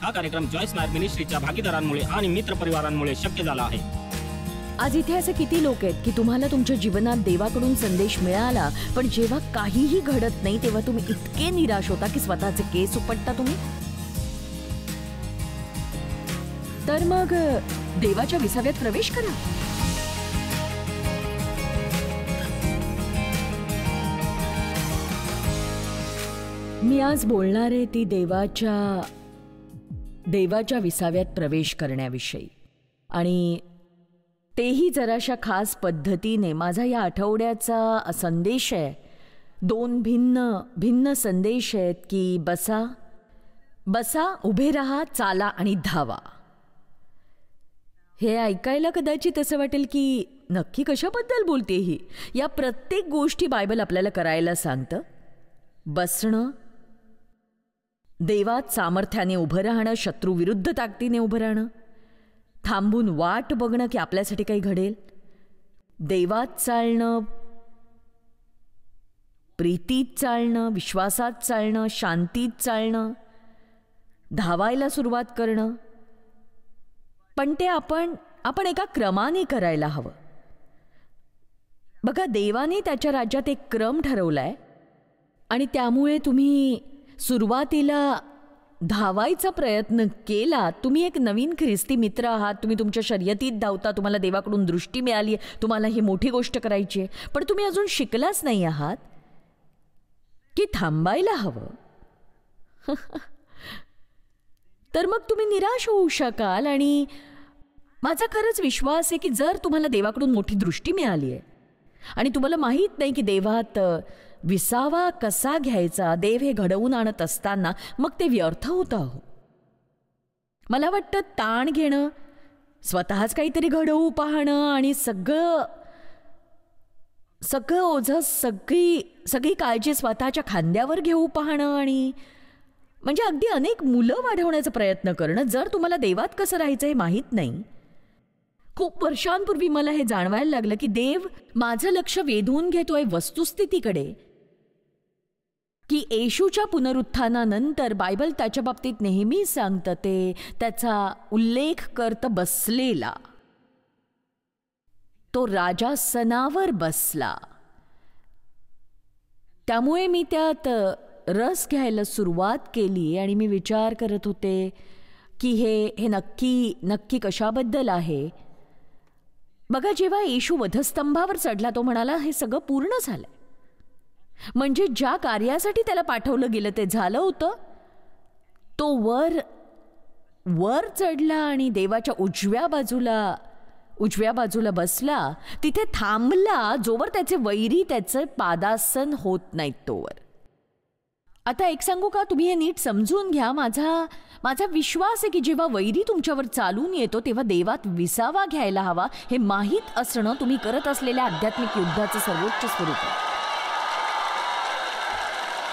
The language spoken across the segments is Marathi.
हा कार्यक्रम जॉयस नायर मिनिस्ट्रीच्या भागीदारांमुळे आणि मित्र परिवारांमुळे शक्य झाला आहे। आज इथे असे किती लोक आहेत की तुम्हाला तुमच्या जीवनात देवाकडून संदेश मिळाला, पण जेव्हा काहीही घडत नाही तेव्हा तुम्ही इतके निराश होता की स्वतःचे केस उपटता तुम्ही। तर मग देवाच्या विसाव्यात प्रवेश करा। मी आज बोलणार आहे ती देवाच्या विसाव्यात प्रवेश करण्याविषयी, आणि तेही जराशा खास पद्धतीने। माझा या आठवड्याचा संदेश आहे, दोन भिन्न संदेश आहेत की बसा, उभे राहा, चाला आणि धावा। हे ऐकायला कदाचित असं वाटेल की नक्की कशाबद्दल बोलते ही। या प्रत्येक गोष्टी बायबल आपल्याला करायला सांगतं। बसणं, देवात सामर्थ्याने उभं राहणं, शत्रूविरुद्ध ताकदीने उभं राहणं, थांबून वाट बघणं की आपल्यासाठी काही घडेल, देवात चालणं, प्रीतीत चालणं, विश्वासात चालणं, शांतीत चालणं, धावायला सुरुवात करणं। पण ते आपण एका क्रमाने करायला हवं। बघा, देवाने त्याच्या राज्यात एक क्रम ठरवलाय, आणि त्यामुळे तुम्ही सुरुवातीला धावायचा प्रयत्न केला। तुम्ही एक नवीन ख्रिस्ती मित्र आहात, तुम्ही तुमच्या शर्यतीत धावता, तुम्हाला देवाकडून दृष्टी मिळाली आहे, तुम्हाला ही मोठी गोष्ट करायची आहे, पण तुम्ही अजून शिकलाच नाही आहात की थांबायला हवं। तर मग तुम्ही निराश होऊ शकाल। आणि माझा खरंच विश्वास आहे की जर तुम्हाला देवाकडून मोठी दृष्टी मिळाली आहे आणि तुम्हाला माहीत नाही की देवात विसावा कसा घ्यायचा, देव हे घडवून आणत असताना, मग ते व्यर्थ होतं हो। मला वाटतं ताण घेणं, स्वतःच काहीतरी घडवू पाहणं आणि सगळं ओझं, सगळी काळजी स्वतःच्या खांद्यावर घेऊ पाहणं, आणि म्हणजे अगदी अनेक मुलं वाढवण्याचा प्रयत्न करणं, जर तुम्हाला देवात कसं राहायचं हे माहीत नाही। खूप वर्षांपूर्वी मला हे जाणवायला लागलं की देव माझं लक्ष वेधून घेतोय वस्तुस्थितीकडे, की येशूच्या पुनरुत्थानानंतर बायबल त्याच्या बाबतीत नेहमी सांगतं, ते त्याचा उल्लेख करतं बसलेला, तो राजासनावर बसला। त्यामुळे मी त्यात रस घ्यायला सुरुवात केली आणि मी विचार करत होते की हे नक्की कशाबद्दल आहे। बघा, जेव्हा येशू वधस्तंभावर चढला, तो म्हणाला हे सगळं पूर्ण झालंय, म्हणजे ज्या कार्यासाठी त्याला पाठवलं गेलं ते झालं होतं। तो वर चढला आणि देवाच्या उजव्या बाजूला बसला, तिथे थांबला जोवर त्याचे वैरी त्याचं पादासन होत नाहीत तोवर। आता एक सांगू का, तुम्ही हे नीट समजून घ्या। माझा विश्वास आहे की जेव्हा वैरी तुमच्यावर चालून येतो तेव्हा देवात विसावा घ्यायला हवा, हे माहीत असणं तुम्ही करत असलेल्या आध्यात्मिक युद्धाचं सर्वोच्च स्वरूप आहे।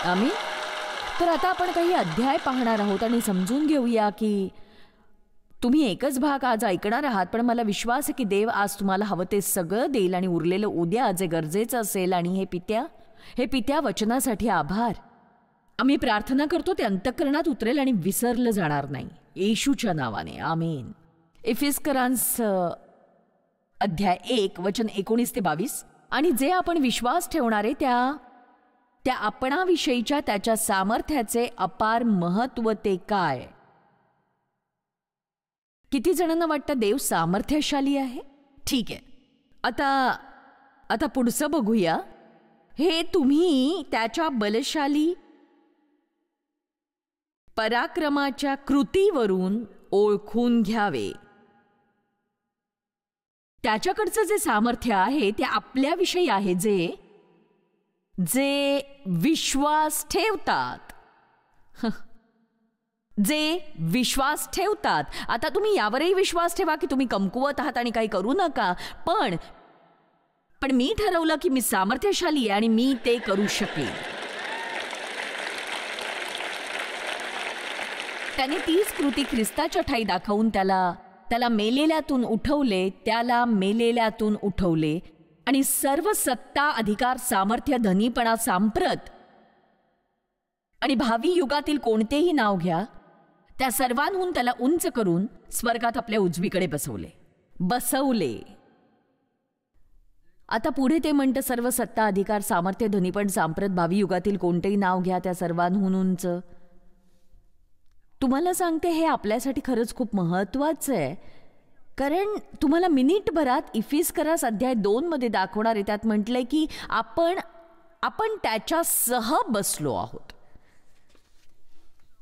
आम्ही तर आता आपण काही अध्याय पाहणार आहोत आणि समजून घेऊया की तुम्ही एकच भाग आज ऐकणार आहात, पण मला विश्वास आहे की देव आज तुम्हाला हवं ते सगळं देईल आणि उरलेलं उद्या जे गरजेचं असेल। आणि हे पित्या वचनासाठी आभार। आम्ही प्रार्थना करतो ते अंतःकरणात उतरेल आणि विसरलं जाणार नाही, येशूच्या नावाने, आमेन। इफिस्करांस अध्याय 1 वचन 19 ते 22। आणि जे आपण विश्वास ठेवणारे त्या आपणाविषयीच्या त्याच्या सामर्थ्याचे अपार महत्व ते काय। किती जणांना वाटतं देव सामर्थ्यशाली आहे? ठीक आहे, आता पुढचं बघूया। हे तुम्ही त्याच्या बलशाली पराक्रमाच्या कृतीवरून ओळखून घ्यावे। त्याच्याकडचं जे सामर्थ्य आहे ते आपल्याविषयी आहे, जे विश्वास ठेवतात। आता तुम्ही यावरही विश्वास ठेवा की तुम्ही कमकुवत आहात आणि काही करू नका, पण मी ठरवलं की मी सामर्थ्यशाली आहे आणि मी ते करू शकेन। त्याने तीच कृती ख्रिस्ताच्या ठाई दाखवून त्याला मेलेल्यातून उठवले आणि सर्व सत्ता, अधिकार, सामर्थ्य, धनीपणा, सांप्रत आणि भावी युगातील कोणतेही नाव घ्या, त्या सर्वांहून त्याला उंच करून स्वर्गात आपल्या उजवीकडे बसवले. आता पुढे ते म्हणतं, सर्व सत्ता, अधिकार, सामर्थ्य, धनीपण, सांप्रत, भावी युगातील कोणतेही नाव घ्या त्या सर्वांहून उंच. तुम्हाला सांगते, हे आपल्यासाठी खरंच खूप महत्वाचं आहे. कारण तुम्हाला मिनिटभरात इफिस्करास अध्याय 2 मध्ये दाखवणार आहे. त्यात म्हटलंय की आपण त्याच्या सह बसलो आहोत.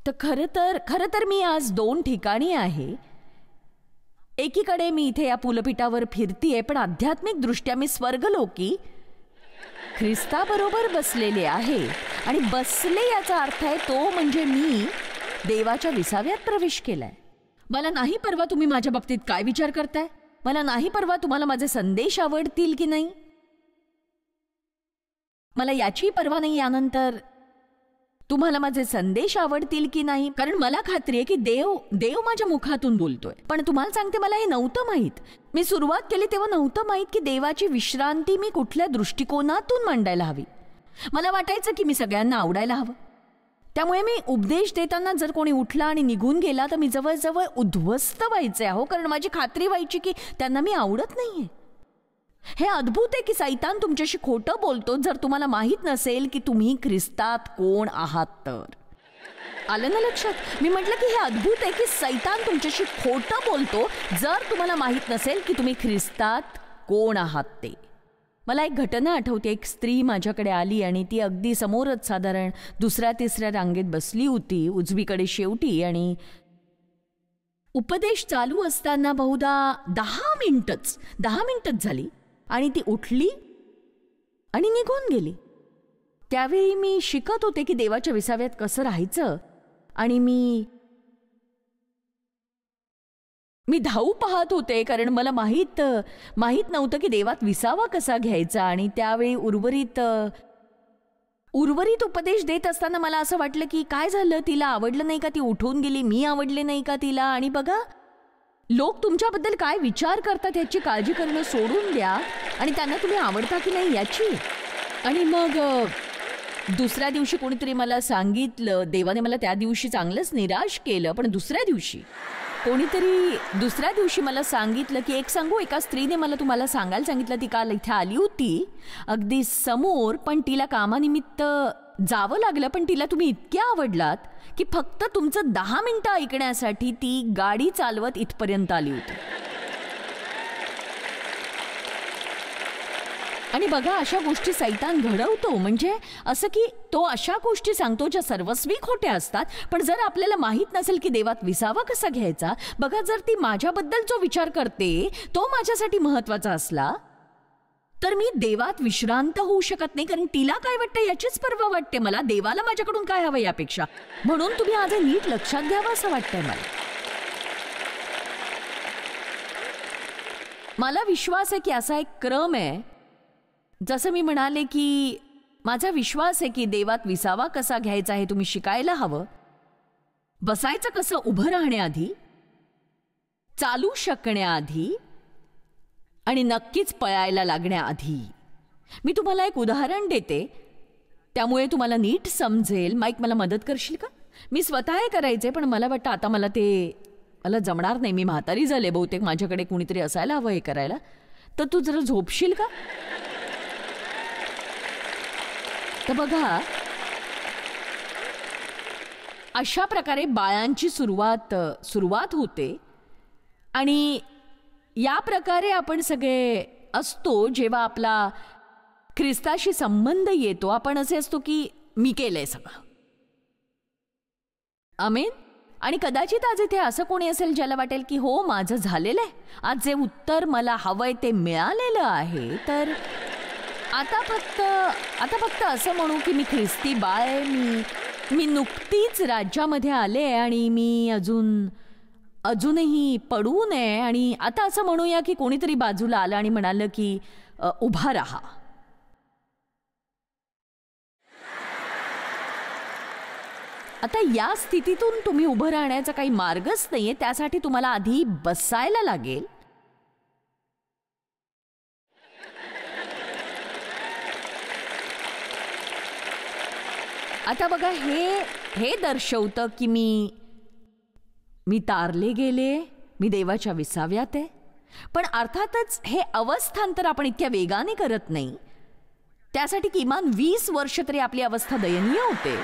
तर खरं तर मी आज 2 ठिकाणी आहे. एकीकडे मी इथे या पुलपीठावर फिरतीये, पण आध्यात्मिक दृष्ट्या मी स्वर्गलोकी ख्रिस्ताबरोबर बसलेले आहे. आणि बसले याचा अर्थ आहे तो म्हणजे मी देवाच्या विसाव्यात प्रवेश केलाय. मला नाही परवा तुम्ही माझ्या बाबतीत काय विचार करताय. मला नाही परवा तुम्हाला माझे संदेश आवडतील की नाही. मला याची पर्वा नाही यानंतर तुम्हाला माझे संदेश आवडतील की नाही. कारण मला खात्री आहे की देव माझ्या मुखातून बोलतोय. पण तुम्हाला सांगते, मला हे नव्हतं माहीत. मी सुरुवात केली तेव्हा नव्हतं माहीत की देवाची विश्रांती मी कुठल्या दृष्टिकोनातून मांडायला हवी. मला वाटायचं की मी सगळ्यांना आवडायला हवं. त्यामुळे मी उपदेश देताना जर कोणी उठला आणि निघून गेला तर मी जवळजवळ उद्ध्वस्त व्हायचे आहो. कारण माझी खात्री व्हायची की त्यांना मी आवडत नाहीये. हे अद्भुत आहे की सैतान तुमच्याशी खोटं बोलतो जर तुम्हाला माहीत नसेल की तुम्ही ख्रिस्तात कोण आहात. तर आलं ना लक्षात. मी म्हटलं की हे अद्भुत आहे की सैतान तुमच्याशी खोटं बोलतो जर तुम्हाला माहीत नसेल की तुम्ही ख्रिस्तात कोण आहात ते. मला एक घटना आठवते. एक स्त्री माझ्याकडे आली आणि ती अगदी समोरच साधारण 2-3 रांगेत बसली होती, उजवीकडे शेवटी. आणि उपदेश चालू असताना बहुधा 10 मिनिटच झाली आणि ती उठली आणि निघून गेली. त्यावेळी मी शिकत होते की देवाच्या विसाव्यात कसं राहायचं. आणि मी धावू पाहत होते कारण मला माहीत नव्हतं की देवात विसावा कसा घ्यायचा. आणि त्यावेळी उर्वरित उपदेश देत असताना मला असं वाटलं की काय झालं, तिला आवडलं नाही का, ती उठून गेली, मी आवडले नाही का तिला. आणि बघा, लोक तुमच्याबद्दल काय विचार करतात याची काळजी करणं सोडून द्या आणि त्यांना तुम्ही आवडता की नाही याची. आणि मग दुसऱ्या दिवशी कोणीतरी मला सांगितलं, देवाने मला त्या दिवशी चांगलंच निराश केलं, पण दुसऱ्या दिवशी मला सांगितलं की एका स्त्रीने मला तुम्हाला सांगायला सांगितलं, ती काल इथे आली होती अगदी समोर, पण तिला कामानिमित्त जावं लागलं, पण तिला तुम्ही इतक्या आवडलात की फक्त तुमचं 10 मिनिटं ऐकण्यासाठी ती गाडी चालवत इथपर्यंत आली होती. आणि बघा, अशा गोष्टी सैतान घडवतो. म्हणजे असं की तो अशा गोष्टी सांगतो ज्या सर्वस्वी खोट्या असतात. पण जर आपल्याला माहीत नसेल की देवात विसावा कसा घ्यायचा, बघा, जर ती माझ्याबद्दल जो विचार करते तो माझ्यासाठी महत्वाचा असला तर मी देवात विश्रांत होऊ शकत नाही. कारण तिला काय वाटतं याचीच पर्वा वाटते मला, देवाला माझ्याकडून काय हवं यापेक्षा. म्हणून तुम्ही आज नीट लक्षात घ्यावं असं वाटतंय मला विश्वास आहे की असा एक क्रम आहे. जसं मी म्हणाले की माझा विश्वास आहे की देवात विसावा कसा घ्यायचा हे तुम्ही शिकायला हवं. बसायचं कसं उभं राहण्याआधी, चालू शकण्याआधी आणि नक्कीच पळायला लागण्याआधी. मी तुम्हाला एक उदाहरण देते, त्यामुळे तुम्हाला नीट समजेल. माईक, मला मदत करशील का? मी स्वतः हे करायचे, पण मला वाटतं आता मला जमणार नाही. मी म्हातारी झाले, बहुतेक माझ्याकडे कुणीतरी असायला हवं हे करायला. तर तू जरा झोपशील का? तर बघा, अशा प्रकारे बाळांची सुरुवात होते. आणि या प्रकारे आपण सगळे असतो. जेव्हा आपला ख्रिस्ताशी संबंध येतो, आपण असे असतो की मी केलंय सगळं. आमेन. आणि कदाचित आज इथे असं कोणी असेल ज्याला वाटेल की हो, माझं झालेलं आहे, आज जे उत्तर मला हवंय ते मिळालेलं आहे. तर आता फक्त असं म्हणू की मी ख्रिस्ती बाळ आहे. मी नुकतीच राज्यामध्ये आले आणि मी अजूनही पडू नये. आणि आता असं म्हणूया की कोणीतरी बाजूला आलं आणि म्हणालं की उभा राहा. आता या स्थितीतून तुम्ही उभं राहण्याचा काही मार्गच नाहीये. त्यासाठी तुम्हाला आधी बसायला लागेल. आता बघा, हे दर्शवतं की मी मी तारले गेले, मी देवाच्या विसाव्यात आहे. पण अर्थातच हे अवस्थांतर आपण इतक्या वेगाने करत नाही. त्यासाठी किमान 20 वर्ष तरी आपली अवस्था दयनीय होते.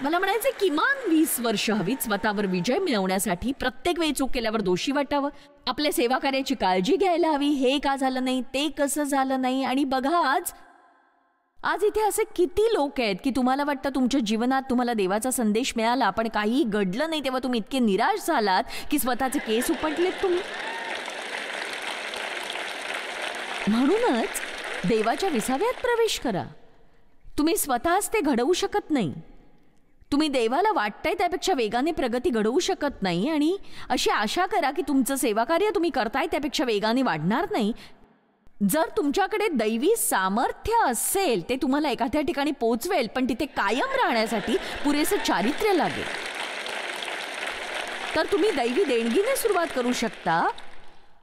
मला म्हणायचं किमान 20 वर्ष हवीत स्वतःवर विजय मिळवण्यासाठी. प्रत्येक वेळी चूक केल्यावर दोषी वाटावं, आपल्या सेवा कार्याची काळजी घ्यायला हवी. हे का झालं नाही, ते कसं झालं नाही. आणि बघा आज इथे असे किती लोक आहेत की तुम्हाला वाटतं तुमच्या जीवनात तुम्हाला देवाचा संदेश मिळाला, पण काही घडलं नाही तेव्हा तुम्ही इतके निराश झालात की स्वतःचे केस उपटलेत तुम्ही. म्हणूनच देवाच्या विसाव्यात प्रवेश करा. तुम्ही स्वतःच ते घडवू शकत नाही. तुम्ही देवाला वाटतंय त्यापेक्षा वेगाने प्रगती घडवू शकत नाही. आणि अशी आशा करा की तुमचं सेवाकार्य तुम्ही करताय त्यापेक्षा वेगाने वाढणार नाही. जर तुमच्याकडे दैवी सामर्थ्य असेल ते तुम्हाला एखाद्या ठिकाणी पोहोचवेल, पण तिथे कायम राहण्यासाठी पुरेसे चारित्र्य लागेल. तर तुम्ही दैवी देणगीने सुरुवात करू शकता,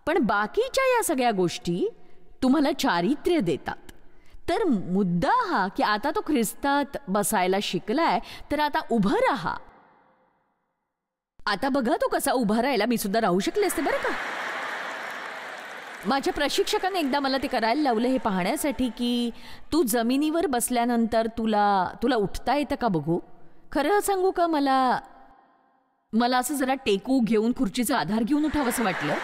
पण बाकीच्या या सगळ्या गोष्टी तुम्हाला चारित्र्य देतात. तर मुद्दा हा की आता तो ख्रिस्तात बसायला शिकलाय, तर आता उभं राहा. आता बघा तो कसा उभा राहिला. मी सुद्धा राहू शकले असते बरं का. माझ्या प्रशिक्षकाने एकदा मला ते करायला लावलं हे पाहण्यासाठी की तू जमिनीवर बसल्यानंतर तुला उठता येतं का बघू. खरं सांगू का, मला असं जरा टेकू घेऊन खुर्चीचा आधार घेऊन उठावं असं वाटलं.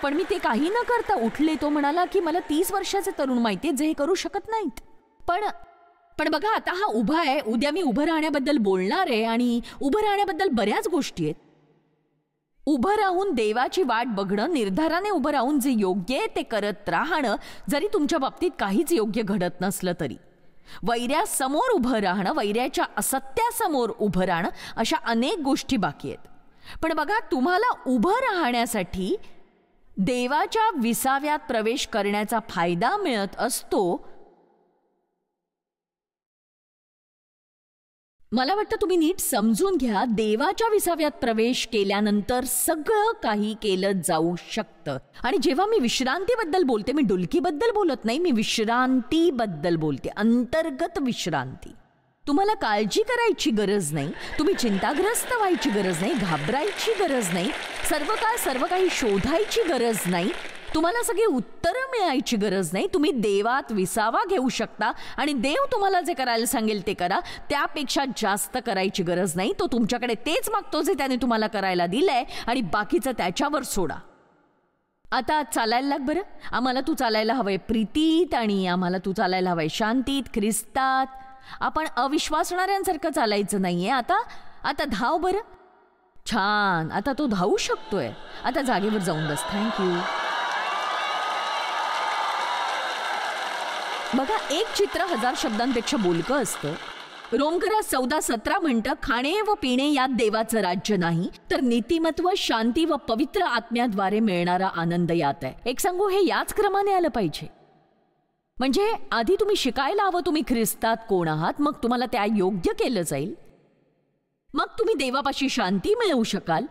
पण मी ते काही न करता उठले. तो म्हणाला की मला 30 वर्षाचे तरुण माहिती आहेत जे हे करू शकत नाहीत. पण बघा आता हा उभा आहे. उद्या मी उभं राहण्याबद्दल बोलणार आहे आणि उभं राहण्याबद्दल बऱ्याच गोष्टी आहेत. उभं राहून देवाची वाट बघणं, निर्धाराने उभं राहून जे योग्य आहे ते करत राहणं, जरी तुमच्या बाबतीत काहीच योग्य घडत नसलं तरी. वैर्यासमोर उभं राहणं, वैर्याच्या असत्यासमोर उभं राहणं, अशा अनेक गोष्टी बाकी आहेत. पण बघा, तुम्हाला उभं राहण्यासाठी देवाच्या विसाव्यात प्रवेश करण्याचा फायदा मिळत असतो. मला वाटतं तुम्ही नीट समजून घ्या. देवाच्या विसाव्यात प्रवेश केल्यानंतर सगळं काही केलं जाऊ शकतं. आणि जेव्हा मी विश्रांतीबद्दल बोलते, मी डुलकीबद्दल बोलत नाही, मी विश्रांतीबद्दल बोलते. अंतर्गत विश्रांती. तुम्हाला काळजी करायची गरज नाही, तुम्ही चिंताग्रस्त व्हायची गरज नाही, घाबरायची गरज नाही, सर्व काही शोधायची गरज नाही, तुम्हाला सगळी उत्तरं मिळायची गरज नाही. तुम्ही देवात विसावा घेऊ शकता आणि देव तुम्हाला जे करायला सांगेल ते करा. त्यापेक्षा जास्त करायची गरज नाही. तो तुमच्याकडे तेच मागतो जे त्याने तुम्हाला करायला दिलंय आणि बाकीचं त्याच्यावर सोडा. आता चालायला लाग बरं. आम्हाला तू चालायला हवंय प्रीतीत आणि आम्हाला तू चालायला हवंय शांतीत, ख्रिस्तात. आपण अविश्वासणाऱ्यांसारखं चालायचं नाहीये. आता धाव बरं. छान, आता तो धावू शकतोय. आता जागेवर जाऊन बस. थँक्यू. बघा, एक चित्र 1000 शब्दांपेक्षा बोलकं असतं. रोमकरात 14:17 म्हणतं, खाणे व पिणे यात देवाचं राज्य नाही, तर नीतिमत्व, शांती व पवित्र आत्म्याद्वारे मिळणारा आनंद यात आहे. एक सांगू, हे याच क्रमाने आलं पाहिजे. म्हणजे आधी तुम्ही शिकायला हवं तुम्ही ख्रिस्तात कोण आहात, मग तुम्हाला त्या योग्य केलं जाईल. मग तुम्ही देवापाशी शांती मिळवू शकाल,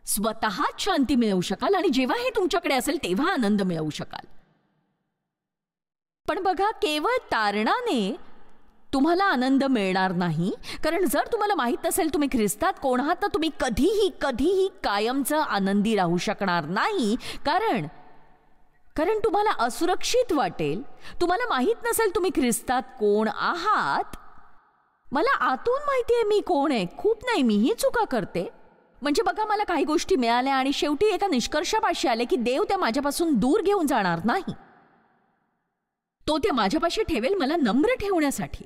स्वतःच शांती मिळवू शकाल आणि जेव्हा हे तुमच्याकडे असेल तेव्हा आनंद मिळवू शकाल. पण बघा, केवळ तारणाने तुम्हाला आनंद मिळणार नाही. कारण जर तुम्हाला माहित नसेल तुम्ही ख्रिस्तात कोण आहात, तर तुम्ही कधीही कायमचं आनंदी राहू शकणार नाही. कारण तुम्हाला असुरक्षित वाटेल. तुम्हाला माहित नसेल तुम्ही ख्रिस्तात कोण आहात. मला आतून माहिती आहे मी कोण आहे. खूप नाही, मीही चुका करते. म्हणजे बघा, मला काही गोष्टी मिळाल्या आणि शेवटी एका निष्कर्षापाशी आले की देव त्या माझ्यापासून दूर घेऊन जाणार नाही. तो त्या माझ्यापाशी ठेवेल मला नम्र ठेवण्यासाठी.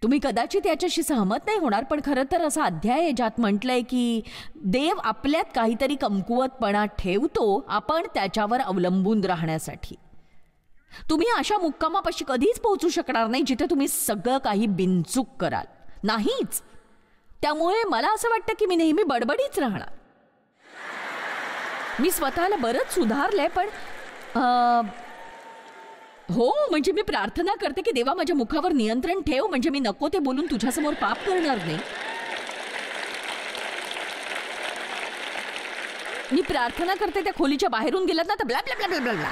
तुम्ही कदाचित याच्याशी सहमत नाही होणार, पण खरं तर असा अध्याय आहे ज्यात म्हटलंय की देव आपल्यात काहीतरी कमकुवतपणा ठेवतो, आपण त्याच्यावर अवलंबून राहण्यासाठी. तुम्ही अशा मुक्कामापाशी कधीच पोहोचू शकणार नाही जिथे तुम्ही सगळं काही बिनचूक कराल. नाहीच. त्यामुळे मला असं वाटतं की मी नेहमी बडबडीच राहणार. मी स्वतःला बरंच सुधारलंय, पण हो, म्हणजे मी प्रार्थना करते की देवा माझ्या मुखावर नियंत्रण ठेव, म्हणजे मी नको ते बोलून तुझ्यासमोर पाप करणार नाही. मी प्रार्थना करते त्या खोलीच्या बाहेरून गेलात ना तर blah blah blah blah blah.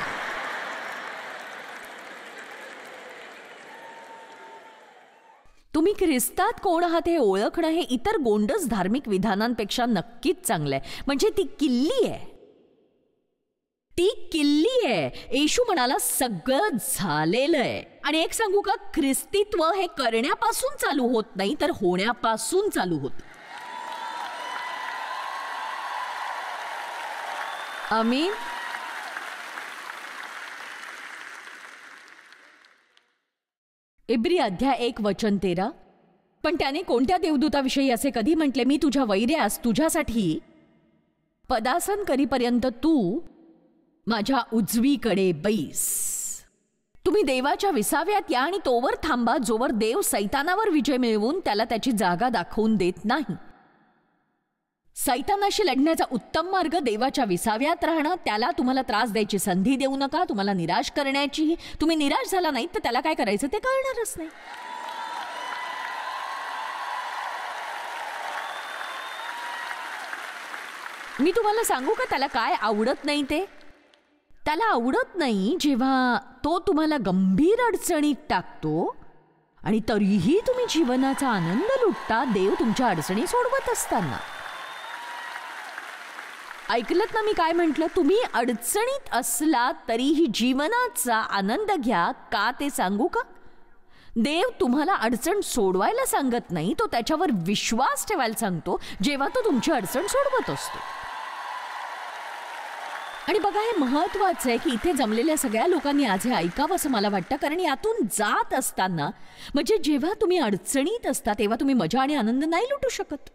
तुम्ही ख्रिस्तात कोण आहात हे ओळखणं हे इतर गोंडस धार्मिक विधानांपेक्षा नक्कीच चांगलं आहे. म्हणजे ती किल्ली आहे, ती किल्ली आहे. येशू म्हणाला सगळं झालेलं आहे. आणि एक सांगू का, ख्रिस्तीत्व हे करण्यापासून चालू होत नाही तर होण्यापासून चालू होत. आमीन. इब्री अध्याय 1:13. पण त्याने कोणत्या देवदूताविषयी असे कधी म्हटले, मी तुझ्या वैऱ्यास तुझ्यासाठी पदासन करीपर्यंत तू माझ्या उजवीकडे बैस. तुम्ही देवाच्या विसाव्यात या आणि तोवर थांबा जोवर देव सैतानावर विजय मिळवून त्याला त्याची जागा दाखवून देत नाही. सैतानाशी लढण्याचा उत्तम मार्ग देवाच्या विसाव्यात राहणं. त्याला तुम्हाला त्रास द्यायची संधी देऊ नका, तुम्हाला निराश करण्याची. तुम्ही निराश झाला नाही तर त्याला काय करायचं ते कळणारच नाही. मी तुम्हाला सांगू का त्याला काय आवडत नाही ते? त्याला आवडत नाही जेव्हा तो तुम्हाला गंभीर अडचणीत टाकतो आणि तरीही तुम्ही जीवनाचा आनंद लुटता, देव तुमच्या अडचणी सोडवत असताना. ऐकलत ना मी काय म्हटलं? तुम्ही अडचणीत असला तरीही जीवनाचा आनंद घ्या. का ते सांगू का? देव तुम्हाला अडचण सोडवायला सांगत नाही, तो त्याच्यावर विश्वास ठेवायला सांगतो जेव्हा तो तुमची अडचण सोडवत असतो. आणि बघा, हे महत्वाचं आहे की इथे जमलेल्या सगळ्या लोकांनी आज हे ऐकावं असं मला वाटतं. कारण यातून जात असताना, म्हणजे जेव्हा तुम्ही अडचणीत असता तेव्हा तुम्ही मजा आणि आनंद नाही लुटू शकत.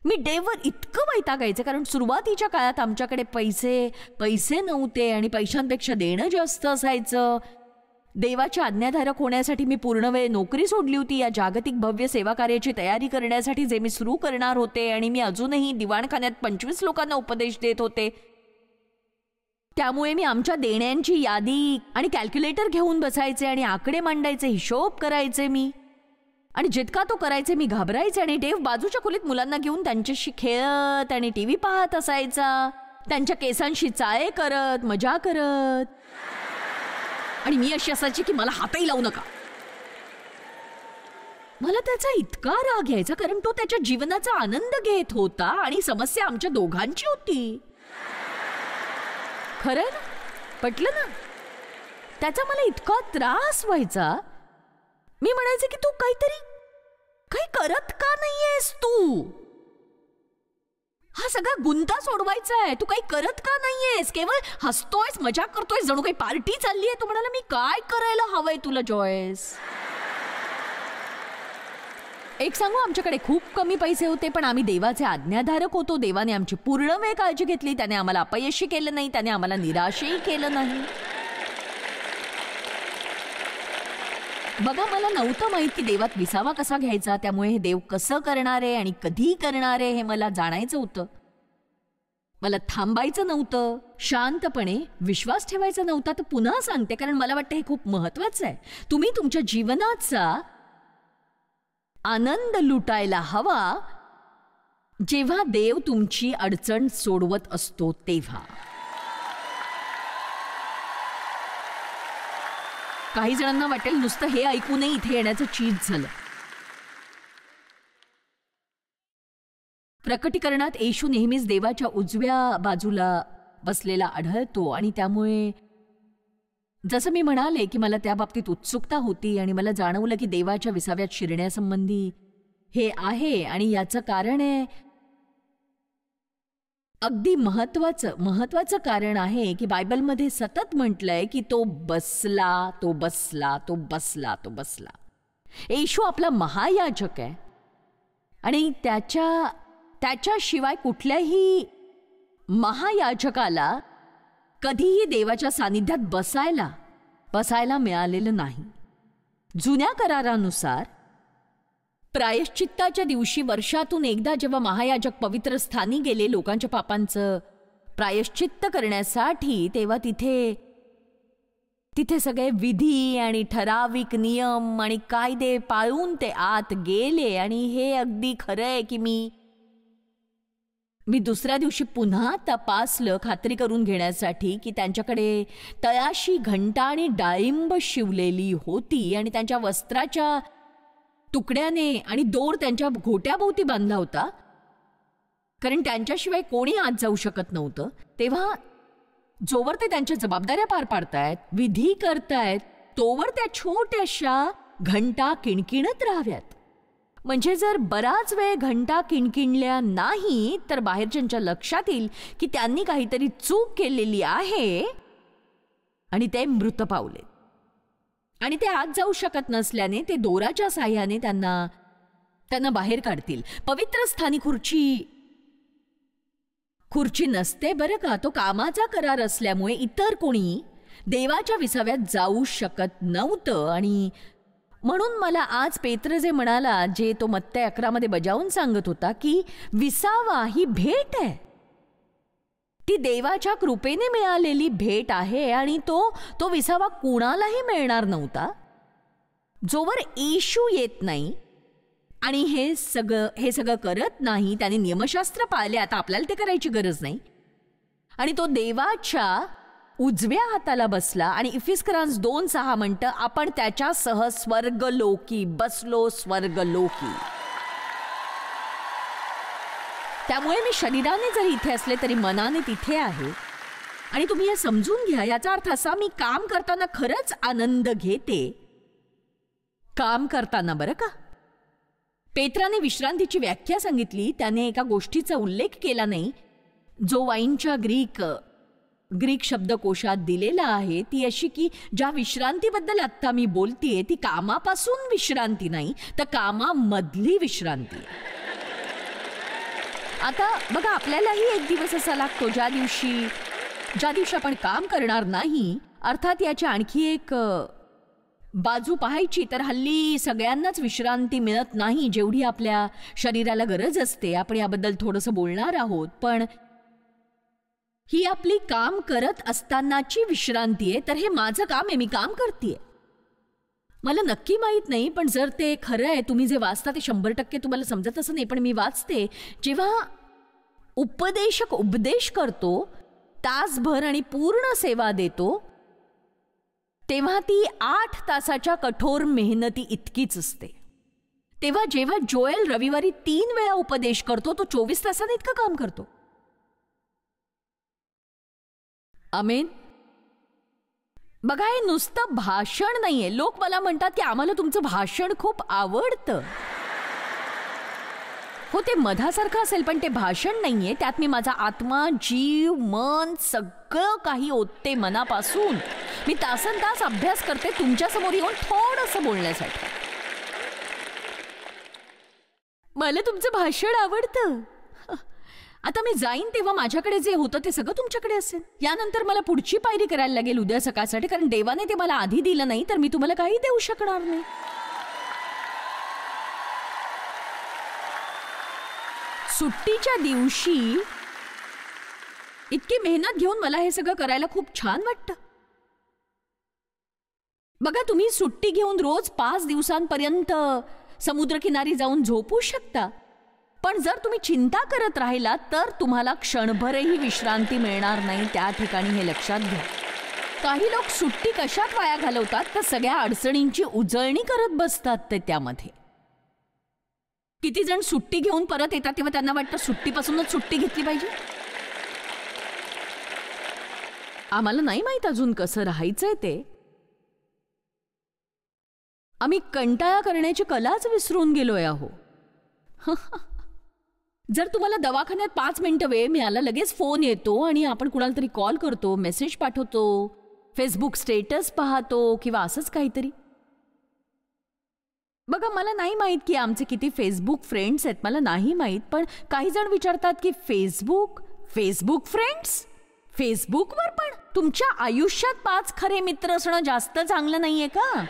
मी देवावर इतकं वैतागायचं कारण सुरुवातीच्या काळात आमच्याकडे पैसे नव्हते आणि पैशांपेक्षा देणं जास्त असायचं. देवाचे आज्ञाधारक होण्यासाठी मी पूर्ण वेळ नोकरी सोडली होती या जागतिक भव्य सेवा कार्याची तयारी करण्यासाठी, जे मी सुरू करणार होते. आणि मी अजूनही दिवाणखान्यात 25 लोकांना उपदेश देत होते. त्यामुळे मी आमच्या देण्यांची यादी आणि कॅल्क्युलेटर घेऊन बसायचे आणि आकडे मांडायचे, हिशोब करायचे मी. आणि जितका तो करायचे मी घाबरायचे. आणि देव बाजूच्या खोलीत मुलांना घेऊन त्यांच्याशी खेळत आणि टीव्ही पाहत असायचा, त्यांच्या केसांशी चाळे करत, मजा करत. आणि मी अशी असायची की मला हातही लावू नका. मला त्याचा इतका राग यायचा कारण तो त्याच्या जीवनाचा आनंद घेत होता आणि समस्या आमच्या दोघांची होती. खरं ना? पटलं ना? त्याचा मला इतका त्रास व्हायचा. मी म्हणायचे की तू काही करत का नाहीयेस? तू हा सगळा गुंता सोडवायचा आहे, तू काही करत का नाहीयेस? केवळ हसतोयस, मजा करतोयस, जणू काही पार्टी चालली आहे. तू म्हणाला मी काय करायला हवंय तुला जॉयस? एक सांगू, आमच्याकडे खूप कमी पैसे होते पण आम्ही देवाचे आज्ञाधारक होतो. देवाने आमची पूर्ण वेळ काळजी घेतली. त्याने आम्हाला अपयशी केलं नाही, त्याने आम्हाला निराशही केलं नाही. बघा, मला नव्हतं माहित की देवात विसावा कसा घ्यायचा. त्यामुळे हे देव कसं करणार आहे आणि कधी करणार आहे हे मला जाणायचं होतं. मला थांबायचं नव्हतं, शांतपणे विश्वास ठेवायचा नव्हता. तर पुन्हा सांगते कारण मला वाटतं हे खूप महत्वाचं आहे. तुम्ही तुमच्या जीवनाचा आनंद लुटायला हवा जेव्हा देव तुमची अडचण सोडवत असतो तेव्हा. काही जणांना वाटेल नुसतं हे ऐकूनही इथे येण्याचं चीज झालं. प्रकटीकरणात येशू नेहमीच देवाच्या उजव्या बाजूला बसलेला आढळतो. आणि त्यामुळे जसं मी म्हणाले की मला त्या बाबतीत उत्सुकता होती आणि मला जाणवलं की देवाच्या विसाव्यात शिरण्यासंबंधी हे आहे. आणि याचं कारण आहे, अगदी महत्वाचं कारण आहे की बायबलमध्ये सतत म्हटलंय की तो बसला, तो बसला, तो बसला, तो बसला. येशू आपला महायाजक आहे आणि त्याच्याशिवाय कुठल्याही महायाजकाला कधीही देवाच्या सानिध्यात बसायला मिळालेलं नाही. जुन्या करारानुसार प्रायश्चित्ताच्या दिवशी वर्षातून एकदा जेव्हा महायाजक पवित्र स्थानी गेले लोकांच्या पापांचं प्रायश्चित्त करण्यासाठी, तेव्हा तिथे सगळे विधी आणि ठराविक नियम आणि कायदे पाळून ते आत गेले. आणि हे अगदी खरंय की मी दुसऱ्या दिवशी पुन्हा तपासलं खात्री करून घेण्यासाठी की त्यांच्याकडे तळाशी घंटा आणि डाळिंब शिवलेली होती आणि त्यांच्या वस्त्राच्या तुकड्याने आणि दोर त्यांच्या घोट्याभोवती बांधला होता, कारण त्यांच्याशिवाय कोणी आत जाऊ शकत नव्हतं. तेव्हा जोवर ते त्यांच्या जबाबदाऱ्या पार पाडतायत, विधी करतायत, तोवर त्या छोट्याशा घंटा किणकिणत राहाव्यात. म्हणजे जर बराच वेळ घंटा किणकिणल्या नाही तर बाहेरच्यांच्या लक्षात येईल की त्यांनी काहीतरी चूक केलेली आहे आणि ते मृत पावले, आणि ते आत जाऊ शकत नसल्याने ते दोराच्या साह्याने त्यांना बाहेर काढतील. पवित्र स्थानी खुर्ची नसते बरं का. तो कामाचा करार असल्यामुळे इतर कोणी देवाच्या विसाव्यात जाऊ शकत नव्हतं. आणि म्हणून मला आज पेत्र जे म्हणाला, जे तो मत्ते 11 मध्ये बजावून सांगत होता की विसावा ही भेट आहे, ती देवाच्या कृपेने मिळालेली भेट आहे, आणि तो विसावा कुणालाही मिळणार नव्हता जोवर येशू येत नाही आणि हे सगळं करत नाही. त्याने नियमशास्त्र पाळले, आता आपल्याला ते करायची गरज नाही, आणि तो देवाच्या उजव्या हाताला बसला. आणि इफिस्करांस 2:6 म्हणतं, आपण त्याच्यासह स्वर्गलोकी बसलो, स्वर्गलोकी. त्यामुळे मी शरीराने जरी इथे असले तरी मनाने तिथे आहे. आणि तुम्ही हे समजून घ्या, याचा अर्थ असा, मी काम करताना खरंच आनंद घेते, काम करताना बरं का. पेत्राने विश्रांतीची व्याख्या सांगितली. त्याने एका गोष्टीचा उल्लेख केला नाही जो वाईनच्या ग्रीक शब्दकोशात दिलेला आहे. ती अशी की ज्या विश्रांतीबद्दल आत्ता मी बोलतीये ती कामापासून विश्रांती नाही, तर कामामधली विश्रांती. आता बघा, आपल्यालाही एक दिवस असा लागतो ज्या दिवशी आपण काम करणार नाही. अर्थात याची आणखी एक बाजू पाहायची तर हल्ली सगळ्यांनाच विश्रांती मिळत नाही जेवढी आपल्या शरीराला गरज असते. आपण याबद्दल थोडंसं बोलणार आहोत. पण ही आपली काम करत असतानाची विश्रांती आहे. तर हे माझं काम आहे, मी काम करतेय. मला नक्की माहीत नाही, पण जर ते खरं आहे, तुम्ही जे वाचता ते 100% तुम्हाला समजत असं नाही, पण मी वाचते, जेव्हा उपदेशक उपदेश करतो, तासभर आणि पूर्ण सेवा देतो, तेव्हा ती 8 तासाच्या कठोर मेहनती इतकीच असते. तेव्हा जेव्हा जोएल रविवारी 3 वेळा उपदेश करतो, तो 24 तासांनी इतकं काम करतो. आमेन. बघा, हे नुसतं भाषण नाहीये. लोक मला म्हणतात की आम्हाला तुमचं भाषण खूप आवडतं. हो, ते मधासारखं असेल, पण ते भाषण नाहीये. त्यात मी माझा आत्मा, जीव, मन सगळं काही ओतते मनापासून. मी तासनतास अभ्यास करते तुमच्यासमोर येऊन थोडंसं बोलण्यासाठी. मला तुमचं भाषण आवडतं. आता मी जाईन तेव्हा माझ्याकडे जे होतं ते सगळं तुमच्याकडे असेल. यानंतर मला पुढची पायरी करायला लागेल उद्या सकाळसाठी, कारण देवाने ते मला आधी दिलं नाही तर मी तुम्हाला काही देऊ शकणार नाही. सुट्टीच्या दिवशी इतकी मेहनत घेऊन मला हे सगळं करायला खूप छान वाटतं. बघा, तुम्ही सुट्टी घेऊन रोज 5 दिवसांपर्यंत समुद्रकिनारी जाऊन झोपू शकता, पण जर तुम्ही चिंता करत राहिलात तर तुम्हाला क्षणभरही विश्रांती मिळणार नाही. त्या ठिकाणी हे लक्षात घ्या. काही लोक सुट्टी कशात वाया घालवतात तर सगळ्या अडचणींची उजळणी करत बसतात. ते त्यामध्ये किती जण सुट्टी घेऊन परत येतात तेव्हा त्यांना वाटतं सुट्टीपासूनच सुट्टी घेतली पाहिजे. आम्हाला नाही माहित अजून कसं राहायचंय ते. आम्ही कंटाळा करण्याची कलाच विसरून गेलोय आहो. जर तुम्हाला दवाखान्यात 5 मिनिटं वेळ मिळाला, लगेच फोन येतो आणि आपण कुणाला तरी कॉल करतो, मेसेज पाठवतो, फेसबुक स्टेटस पाहतो किंवा असंच काहीतरी. बघा, मला नाही माहित की आमचे किती फेसबुक फ्रेंड्स आहेत, मला नाही माहित. पण काही जण विचारतात की फेसबुक फ्रेंड्स, फेसबुकवर पण? तुमच्या आयुष्यात 5 खरे मित्र असणं जास्त चांगलं नाहीये का?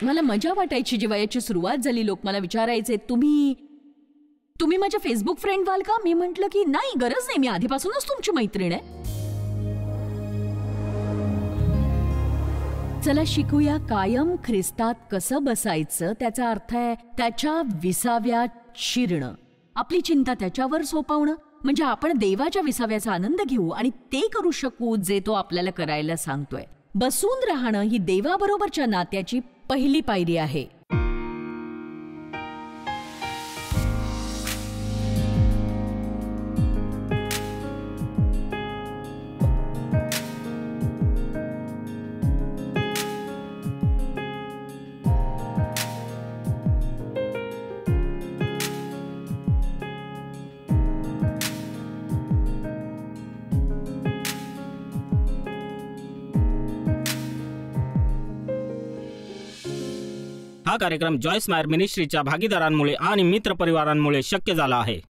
मला मजा वाटायची जेव्हा याची सुरुवात झाली. लोक मला विचारायचे, तुम्ही माझ्या फेसबुक फ्रेंड व्हाल का? मी म्हटलं की नाही, गरज नाही, मी आधीपासूनच तुमची मैत्रीण आहे. चला शिकूया कायम ख्रिस्तात कसं बसायचं. त्याचा अर्थ आहे त्याच्या विसाव्यात शिरणं, आपली चिंता त्याच्यावर सोपवणं, म्हणजे आपण देवाच्या विसाव्याचा आनंद घेऊ आणि ते करू शकू जे तो आपल्याला करायला सांगतोय. बसून राहणं ही देवाबरोबरच्या नात्याची पहिली पायरी आहे. हा कार्यक्रम जॉयस मायर मिनिस्ट्रीच्या भागीदारांमुळे आणि मित्रपरिवारांमुळे शक्य झाला आहे.